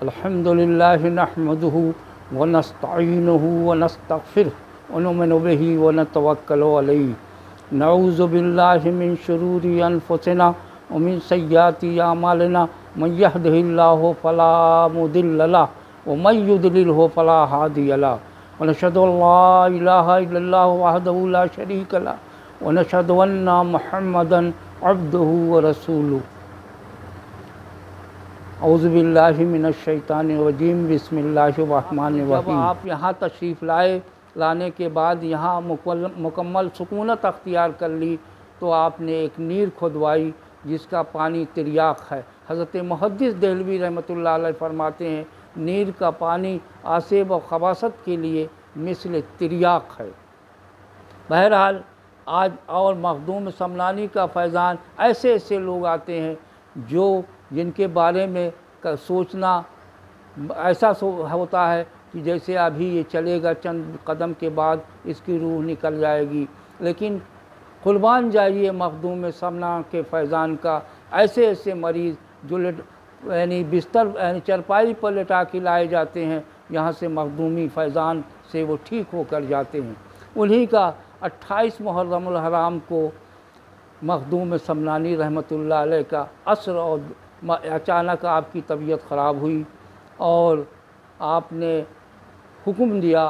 अल्हम्दुलिल्लाह नहमदुहु व नस्तईनुहु व नस्तगफिरुहु व नुमिनु बिही व नतवक्कलु अलैहि नऊज़ु बिल्लाहि मिन शुरूरि अनफुसिना व मिन सय्याति अमालिना मन यहदिहिल्लाहु फला मुदिल्ल लहु व मन युद्लिलहु फला हादिय लहु व नशहदु अल्ला इलाहा इल्लल्लाहु वहदहु ला शरीक लहु व नशहदु अन्ना मुहम्मदन अब्दुहु व रसूलुहु। औज़ुबिल्लाहि मिनश्शैतानिर्रजीम बिस्मिल्लाहिर्रहमानिर्रहीम। जब आप यहाँ तशरीफ़ लाने के बाद यहाँ मुकम्मल सुकूनत अख्तियार कर ली तो आपने एक नीर खुदवाई जिसका पानी तिरयाक है। हज़रत मुहद्दिस देहलवी रहमतुल्लाह अलैह फरमाते हैं नीर का पानी आसेब और खबासत के लिए मिसल तिरयाक है। बहरहाल आज और मखदूम समनानी का फैज़ान ऐसे ऐसे लोग आते हैं जिनके बारे में सोचना ऐसा होता है कि जैसे अभी ये चलेगा, चंद कदम के बाद इसकी रूह निकल जाएगी। लेकिन कुर्बान जाइए मखदूम समना के फैज़ान का। ऐसे ऐसे मरीज़ जो यानी बिस्तर यानी चरपाई पर लेटा के लाए जाते हैं, यहाँ से मखदूमी फैज़ान से वो ठीक होकर जाते हैं। उन्हीं का 28 मुहर्रमुल हराम को मखदूम समनानी रहमतुल्लाह अलैह का असर और अचानक आपकी तबीयत ख़राब हुई और आपने हुक्म दिया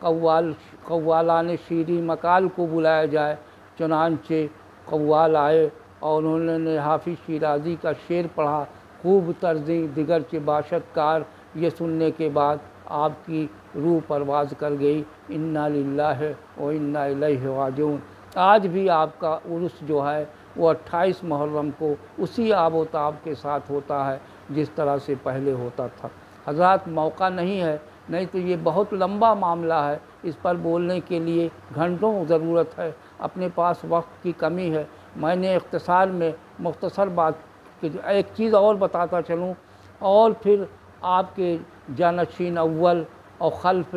कव्वालान शीरी मकाल को बुलाया जाए। चुनांचे कव्वाल आए और उन्होंने हाफिज़ शिराज़ी का शेर पढ़ा, खूब तर्ज़ी दिगर के बाशतकार। ये सुनने के बाद आपकी रूह परवाज़ कर गई। इन्ना लिल्लाहि व इन्ना इलैहि राजिऊन। आज भी आपका उर्स जो है वो 28 मुहर्रम को उसी आबोताब के साथ होता है जिस तरह से पहले होता था। हज़रात मौका नहीं है, नहीं तो ये बहुत लंबा मामला है, इस पर बोलने के लिए घंटों ज़रूरत है। अपने पास वक्त की कमी है। मैंने इख्तिसार में मुख्तसर बात एक चीज़ और बताता चलूँ और फिर आपके जानशीन अव्वल और खल्फ़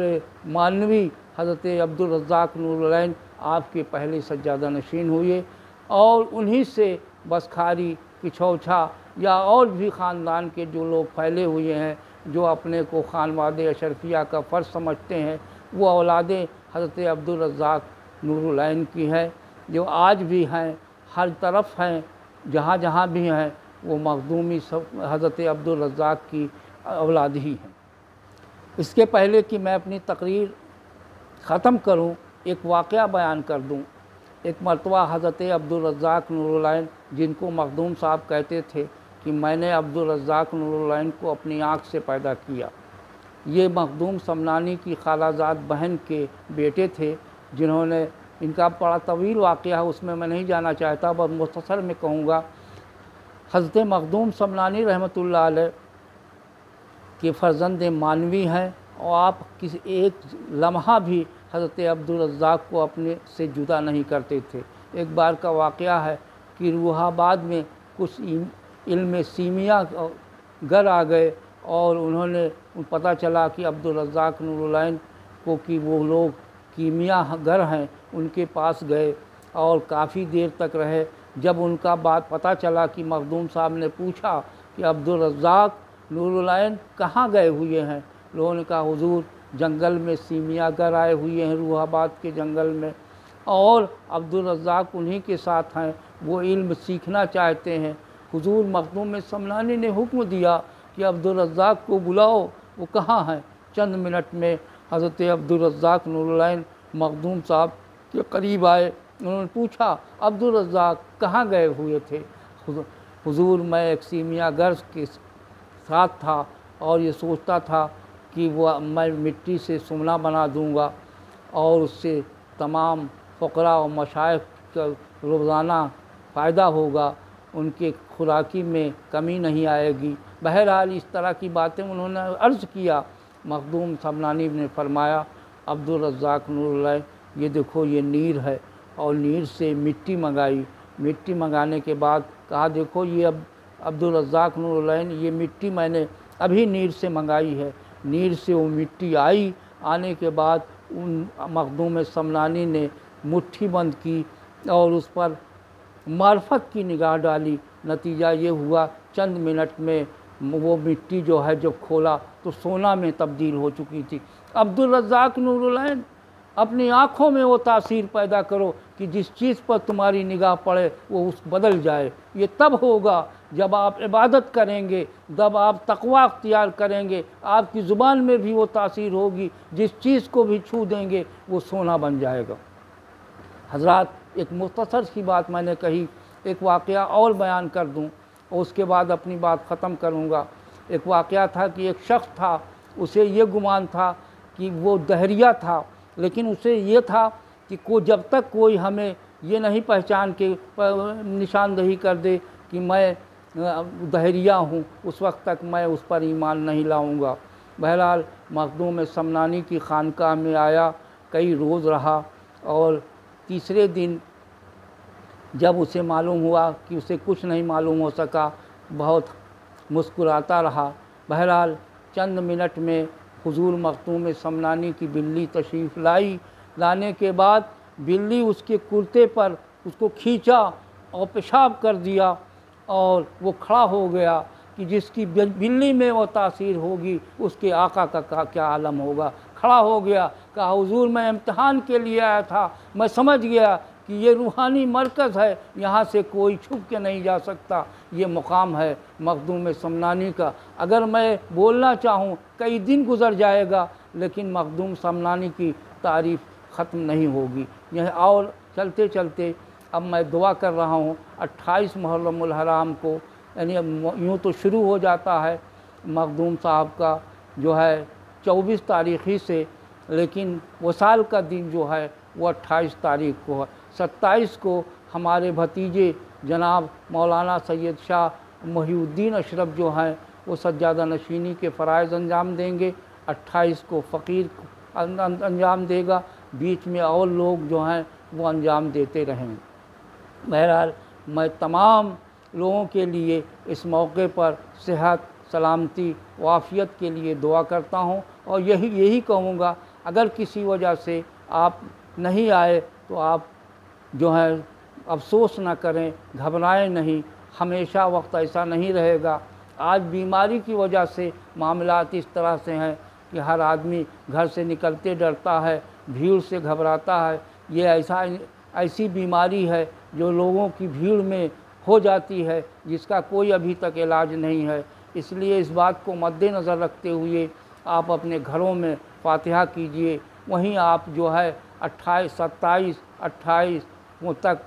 मानवी हज़रत अब्दुल रज़्ज़ाक़ नूरुल-ऐन आपके पहले सज्जादा नशीन हुए और उन्हीं से बसखारी किछौछा या और भी ख़ानदान के जो लोग फैले हुए हैं, जो अपने को खानवादे अशरफिया का फ़र्ज समझते हैं, वो औलादे हज़रत अब्दुल रज़्ज़ाक़ नूरुल-ऐन की हैं, जो आज भी हैं, हर तरफ हैं, जहाँ जहाँ भी हैं वो मखदूमी हज़रत अब्दुल रज़्ज़ाक़ की औलाद ही हैं। इसके पहले कि मैं अपनी तकरीर ख़त्म करूँ, एक वाक़या बयान कर दूँ। एक मरतबा हज़रत अब्दुल रज़्ज़ाक़ नूरुल-ऐन, जिनको मखदूम साहब कहते थे कि मैंने अब्दुल रज़्ज़ाक़ नूरुल-ऐन को अपनी आँख से पैदा किया। ये मखदूम समनानी की खालाजाद बहन के बेटे थे, जिन्होंने इनका बड़ा तवील वाक़या है, उसमें मैं नहीं जाना चाहता, बस मुख्तसर में कहूँगा। हज़रत मखदूम समनानी रहमतुल्लाह अलैह के फ़र्ज़ंद मानवी हैं और आप किसी एक लम्हा भी हज़रत अब्दुल रज़्ज़ाक़ को अपने से जुदा नहीं करते थे। एक बार का वाक़या है कि रूहाबाद में कुछ इल्म सीमिया गर आ गए और उन्होंने पता चला कि अब्दुल रज़्ज़ाक़ नूरुल-ऐन को कि वो लोग कीमिया गर हैं, उनके पास गए और काफ़ी देर तक रहे। जब उनका बात पता चला कि मखदूम साहब ने पूछा कि अब्दुल रज़्ज़ाक़ नूरुल-ऐन कहाँ गए हुए हैं, लोगों ने कहा हुजूर जंगल में सीमिया गर आए हुए हैं, रूहाबाद के जंगल में, और अब्दुल रज़्ज़ाक़ उन्हीं के साथ हैं, वो इल्म सीखना चाहते हैं। हुजूर मखदूम समनानी ने हुक्म दिया कि अब्दुल रज़्ज़ाक़ को बुलाओ, वो कहाँ हैं। चंद मिनट में हज़रत अब्दुल रज़्ज़ाक़ नूरुल-ऐन मखदूम साहब के करीब आए। उन्होंने पूछा अब्दुल रज़्ज़ाक़ कहाँ गए हुए थे। हुजूर मैं एक सीमिया गर के साथ था और ये सोचता था कि वो मैं मिट्टी से सोना बना दूंगा और उससे तमाम फ़क़रा और मशाइख़ का रोज़ाना फ़ायदा होगा, उनके खुराकी में कमी नहीं आएगी। बहरहाल इस तरह की बातें उन्होंने अर्ज़ किया। मखदूम समनानी ने फरमाया अब्दुल रज़्ज़ाक़ नूरुल-ऐन ये देखो ये नीर है, और नीर से मिट्टी मंगाई। मिट्टी मंगाने के बाद कहा देखो ये अब्दुल रज़्ज़ाक़ नूरुल-ऐन ये मिट्टी मैंने अभी नीर से मंगाई है। नीर से वो मिट्टी आई, आने के बाद उन मखदूम समनानी ने मुट्ठी बंद की और उस पर मार्फत की निगाह डाली। नतीजा ये हुआ चंद मिनट में वो मिट्टी जो है जब खोला तो सोना में तब्दील हो चुकी थी। अब्दुल रज़्ज़ाक़ नूरुल अपनी आँखों में वो तासीर पैदा करो कि जिस चीज़ पर तुम्हारी निगाह पड़े वो उस बदल जाए। ये तब होगा जब आप इबादत करेंगे, जब आप तक़वा अख्तियार करेंगे, आपकी ज़ुबान में भी वो तासीर होगी, जिस चीज़ को भी छू देंगे वो सोना बन जाएगा। हज़रात, एक मुख्तसर सी बात मैंने कही, एक वाक़या और बयान कर दूँ और उसके बाद अपनी बात ख़त्म करूँगा। एक वाक़या था कि एक शख्स था, उसे ये गुमान था कि वो दहरिया था, लेकिन उसे ये था कि जब तक कोई हमें ये नहीं पहचान के निशानदही कर दे कि मैं दहरिया हूँ, उस वक्त तक मैं उस पर ईमान नहीं लाऊँगा। बहरहाल मखदूम समनानी की खानकाह में आया, कई रोज़ रहा और तीसरे दिन जब उसे मालूम हुआ कि उसे कुछ नहीं मालूम हो सका, बहुत मुस्कुराता रहा। बहरहाल चंद मिनट में हुजूर मखदूम समनानी की बिल्ली तशरीफ़ लाने के बाद बिल्ली उसके कुर्ते पर उसको खींचा और पेशाब कर दिया और वो खड़ा हो गया कि जिसकी बिल्ली में वो तासीर होगी उसके आका का क्या आलम होगा। खड़ा हो गया, कहा हुजूर मैं इम्तिहान के लिए आया था, मैं समझ गया कि ये रूहानी मरकज़ है, यहाँ से कोई छुप के नहीं जा सकता, ये मुकाम है मखदूम समनानी का। अगर मैं बोलना चाहूँ कई दिन गुज़र जाएगा, लेकिन मखदूम समनानी की तारीफ़ ख़त्म नहीं होगी। यह और चलते चलते अब मैं दुआ कर रहा हूँ 28 मुहर्रमुल हराम को, यानी यूँ तो शुरू हो जाता है मखदूम साहब का जो है 24 तारीख़ ही से, लेकिन वसाल का दिन जो है वो 28 तारीख़ को है। 27 को हमारे भतीजे जनाब मौलाना सैयद शाह मोहिउद्दीन अशरफ जो हैं वो सज्जादा नशीनी के फ़राइज़ अंजाम देंगे। 28 को फ़कीर अंजाम देगा, बीच में और लोग जो हैं वो अंजाम देते रहेंगे। बहरहाल मैं तमाम लोगों के लिए इस मौके पर सेहत, सलामती, वाफ़ियत के लिए दुआ करता हूँ और यही कहूँगा, अगर किसी वजह से आप नहीं आए तो आप जो है अफसोस ना करें, घबराएं नहीं, हमेशा वक्त ऐसा नहीं रहेगा। आज बीमारी की वजह से मामलात इस तरह से हैं कि हर आदमी घर से निकलते डरता है, भीड़ से घबराता है। ये ऐसी बीमारी है जो लोगों की भीड़ में हो जाती है, जिसका कोई अभी तक इलाज नहीं है। इसलिए इस बात को मद्देनज़र रखते हुए आप अपने घरों में फातिहा कीजिए। वहीं आप जो है 28, 27, 28 तक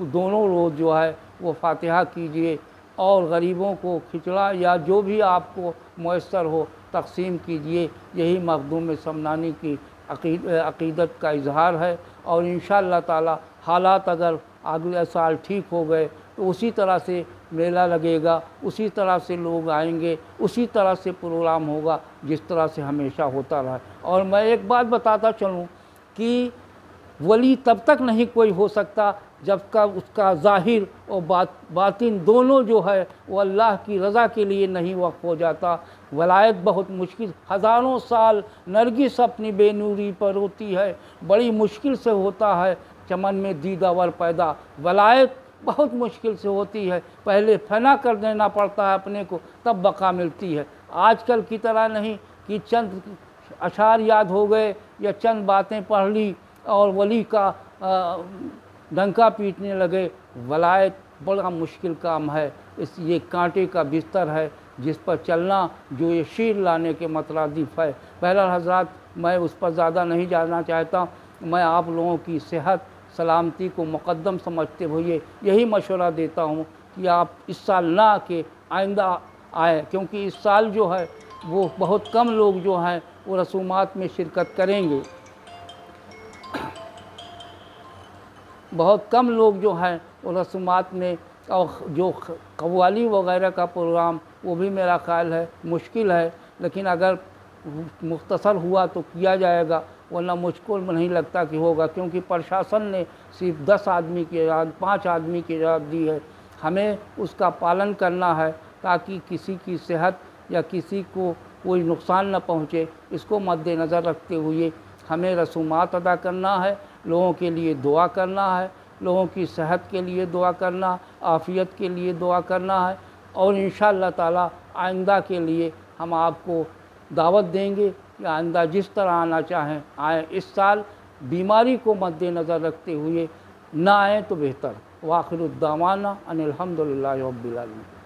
दोनों रोज़ जो है वो फातिहा कीजिए और गरीबों को खिचड़ा या जो भी आपको मुयस्सर हो तक़सीम कीजिए। यही मखदूम समनानी की अक़ीदत का इजहार है और इंशाअल्लाह ताला हालात अगर अगले साल ठीक हो गए तो उसी तरह से मेला लगेगा, उसी तरह से लोग आएंगे, उसी तरह से प्रोग्राम होगा जिस तरह से हमेशा होता रहा। और मैं एक बात बताता चलूँ कि वली तब तक नहीं कोई हो सकता जब का उसका ज़ाहिर और बातिन दोनों जो है वो अल्लाह की रज़ा के लिए नहीं वक़्फ़ हो जाता। वलायत बहुत मुश्किल, हज़ारों साल नरगिस अपनी बेनूरी पर होती है, बड़ी मुश्किल से होता है चमन में दीदावर पैदा। वलायत बहुत मुश्किल से होती है, पहले फना कर देना पड़ता है अपने को, तब बका मिलती है। आजकल की तरह नहीं कि चंद अशार याद हो गए या चंद बातें पढ़ ली और वली का डंका पीटने लगे। वलायत बड़ा मुश्किल काम है, ये कांटे का बिस्तर है जिस पर चलना जो ये शीर लाने के मतरादिफ है। बहरहाल हज़रात, मैं उस पर ज़्यादा नहीं जाना चाहता। मैं आप लोगों की सेहत सलामती को मुक़द्दम समझते हुए यही मशवरा देता हूँ कि आप इस साल ना आके आइंदा आए, क्योंकि इस साल जो है वो बहुत कम लोग जो हैं वो रसूमात में शिरकत करेंगे। बहुत कम लोग जो हैं वो रसूमात में, और जो कव्वाली वगैरह का प्रोग्राम वो भी मेरा ख़्याल है मुश्किल है, लेकिन अगर मुख्तसर हुआ तो किया जाएगा, वरना मुझको नहीं लगता कि होगा, क्योंकि प्रशासन ने सिर्फ 10 आदमी की इजाज़त, 5 आदमी की इजाज़त दी है। हमें उसका पालन करना है ताकि किसी की सेहत या किसी को कोई नुकसान न पहुँचे। इसको मद्देनज़र रखते हुए हमें रसूमात अदा करना है, लोगों के लिए दुआ करना है, लोगों की सेहत के लिए दुआ करना, आफ़ियत के लिए दुआ करना है, और इंशाअल्लाह ताला आइंदा के लिए हम आपको दावत देंगे कि आइंदा जिस तरह आना चाहें आएँ। इस साल बीमारी को मद्देनज़र रखते हुए ना आएँ तो बेहतर। वाखिरुद्दावाना अनिल हम्दुलिल्लाहि रब्बिल आलमीन।